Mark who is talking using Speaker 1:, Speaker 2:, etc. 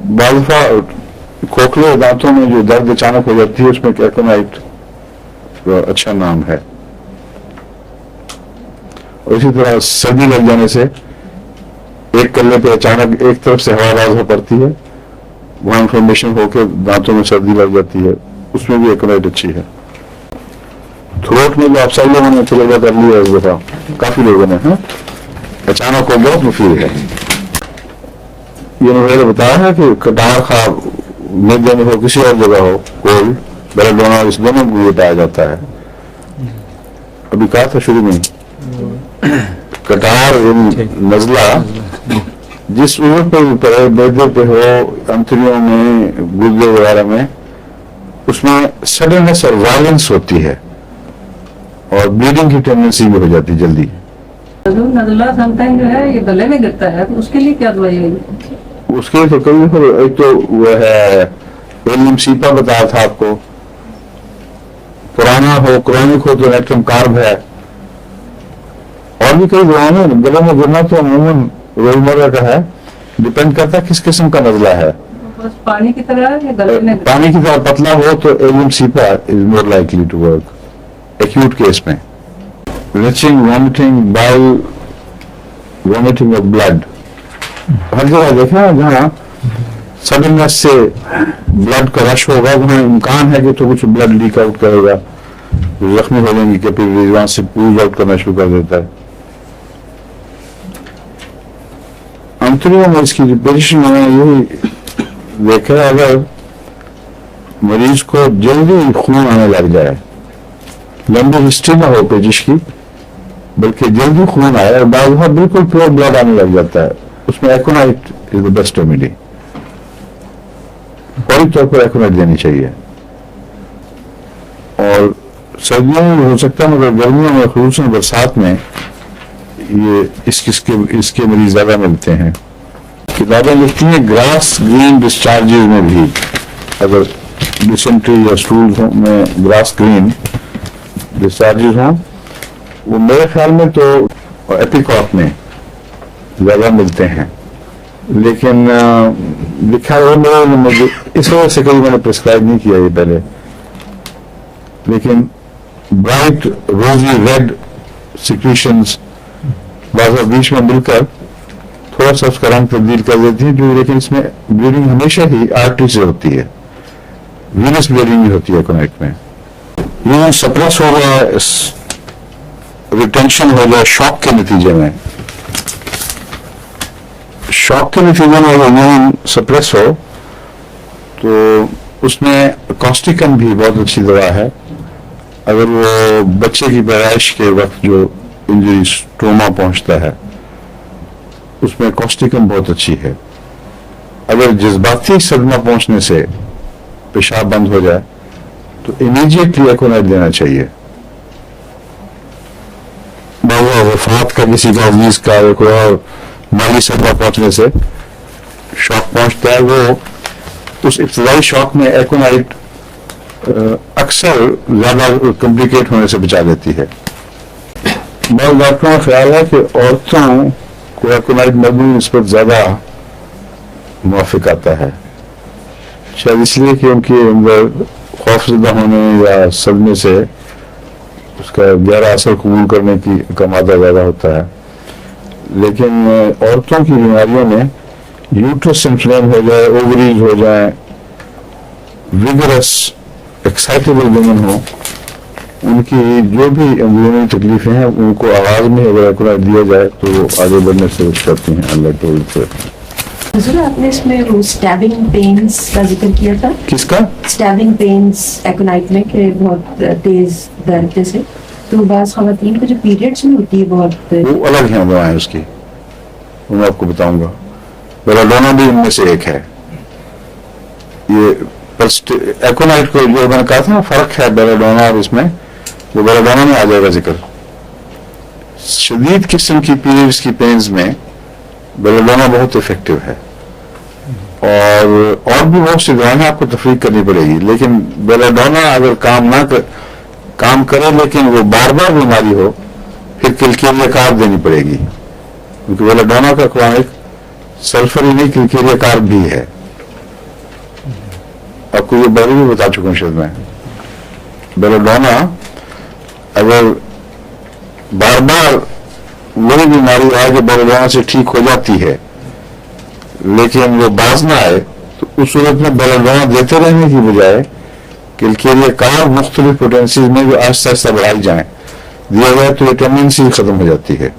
Speaker 1: بعض दफा खोखले दांतों में जो दर्द अचानक हो जाती है उसमें एक्रोनाइट अच्छा नाम है। और इसी तरह सर्दी लग जाने से एक कल्ले पे अचानक एक तरफ से हवा राज हो पड़ती है, वहां इंफॉर्मेशन होकर दांतों में सर्दी लग जाती है, उसमें भी एक्रोनाइट अच्छी है। थ्रोट में जो आप सब लोगों ने तजुर्बा कर लिया इस दफा, काफी लोगों ने, अचानक को बहुत मुफीद है। ये मैंने बताया है कि कटार खा मेदे में हो किसी और जगह हो, कोल्ड बेलाडोना, इस दोनों में ये पाया जाता है। अभी कहा था शुरू में कटार नजला जिस उम्र पे भी पड़े, मेदे पे हो, अंतरियों में, गुर्दे वगैरह में, उसमें सडननेस और वायलेंस होती है और ब्लीडिंग की टेंडेंसी भी हो जाती है जल्दी।
Speaker 2: नजला समटाइम जो है ये गले में गिरता है, तो उसके लिए क्या दवाई होगी?
Speaker 1: उसके लिए तो कई, एक तो वो है एलियम सीपा बताया था आपको, पुराना हो, क्रॉनिक हो तो नेट्रम कार्ब है, और भी कई दवाएं हैं। गले में गिरना तो अमूमन रोजमर्रा का है, डिपेंड करता है किस किस्म का नजला है।
Speaker 2: बस पानी की तरह या गले में?
Speaker 1: पानी की तरह पतला हो तो allium cepa is more likely to work acute case में। Retching, vomiting, bile, vomiting of blood, हर जगह देखा जहाँ सडननेस से ब्लड का रश होगा वहाँ इम्कान है कि तो कुछ ब्लड लीक आउट करेगा, जख्मी हो जाएंगी कैपिलरीज, वहां से पूज आउट करना शुरू कर देता है। अंतरियों में इसकी पोजिशन मैंने यही देखा, अगर मरीज को जल्दी खून आने लग जाए, लंबी हिस्ट्री ना हो पेजिश की, बल्कि जल्दी खून आए और बाद में बिल्कुल प्योर ब्लड आने लग जाता है, उसमें एक्रोनाइट इज द बेस्ट रेमेडी। फौरी तौर पर एक्रोनाइट देनी चाहिए। और सर्दियों में हो सकता है मगर गर्मियों में, खुसूसन बरसात में, ये इसके मरीज ज्यादा मिलते हैं। किताबें लिखती हैं ग्रास ग्रीन डिस्चार्जेस में भी, अगर डिसेंट्री या स्टूल में ग्रास ग्रीन डिस्चार्जेस हों, वो मेरे ख्याल में तो एपिकॉट में ज्यादा मिलते हैं। लेकिन लिखा है मुझे इस वजह से कहीं मैंने प्रिस्क्राइब नहीं किया ये पहले, लेकिन ब्राइट रोजी रेड सिक्रीशंस बाज़ बीच में मिलकर थोड़ा सा उसका रंग तब्दील कर देती है, जो लेकिन इसमें ब्लीडिंग हमेशा ही आर्टरी से होती है, वीनस ब्लीडिंग भी होती है कनेक्ट में। ये सप्रेस हो गया, रिटेंशन हो गया शॉक के नतीजे में, शॉक के नतीजे में अगर यूरिन सप्रेस हो तो उसमें कॉस्टिकन भी बहुत अच्छी दवा है। अगर वो बच्चे की पैदाइश के वक्त जो इंजरी ट्रोमा पहुंचता है उसमें कॉस्टिकन बहुत अच्छी है। अगर जज्बाती सदमा पहुंचने से पेशाब बंद हो जाए तो इमीडिएटली एक्रोनाइट देना चाहिए। वफात का किसी का अजीज का कोई और माली सदमा पहुंचने से शॉक पहुंचता है, वो उस इब्तदाई शॉक में एक्रोनाइट अक्सर ज्यादा कॉम्प्लिकेट होने से बचा देती है। बहुत डॉक्टरों का ख्याल है कि औरतों को एक्रोनाइट मरबूल निस्बत ज्यादा मुवाफिक आता है, शायद इसलिए कि उनके अंदर खौफजदा होने या सदमे से उसका गहरा असर कबूल करने का मादा ज्यादा होता है। लेकिन औरतों की बीमारियों में यूट्रस इन्फ्लेम हो जाए, ओवरीज हो जाए, विगरस एक्साइटेबल वुमेन हो, उनकी जो भी अंदरूनी तकलीफें हैं उनको आवाज में अगर एक्रोनाइट दिया जाए तो आगे बढ़ने से बच करती हैं अल्लाह टोल से।
Speaker 3: आपने इसमें वो स्टैबिंग पेन्स का जिक्र किया था,
Speaker 1: किसका?
Speaker 3: स्टैबिंग पेन्स एक्रोनाइट में कि बहुत तेज दर्द से, तो बाज़ ख़वातीन को जो पीरियड्स में होती है बहुत,
Speaker 1: वो अलग है दवाएं उसकी, वो मैं आपको बताऊंगा। बेलाडोना भी इनमें से एक है। ये एक्रोनाइट को जो मैंने कहा था ना फर्क है बेलाडोना और इसमें, वो बेलाडोना में आ जाएगा जिक्र। शदीद किस्म की पीरियड्स की पेन्स में बेलाडोना बहुत इफेक्टिव है, और भी बहुत सी दवाएं आपको तफरीक करनी पड़ेगी। लेकिन बेलाडोना अगर काम करे लेकिन वो बार बार बीमारी हो, फिर किलकेरिया कार्ब देनी पड़ेगी, क्योंकि बेलाडोना का क्रॉनिक सल्फर ही नहीं किलकेरिया कार्ब भी है। आपको ये पहले भी बता चुका हूँ शायद मैं, बेलाडोना अगर बार बार वही बीमारी आए कि बेलाडोना से ठीक हो जाती है लेकिन वो बाज ना आए, तो उस सूरत में बेलाडोना देते रहने की बजाय कि लिए कार मुख्तलिफ पोटेंसीज में भी आहिस्ता आहिस्ता बढ़ाई जाए, दिया जाए तो ये टेंडेंसी खत्म हो जाती है।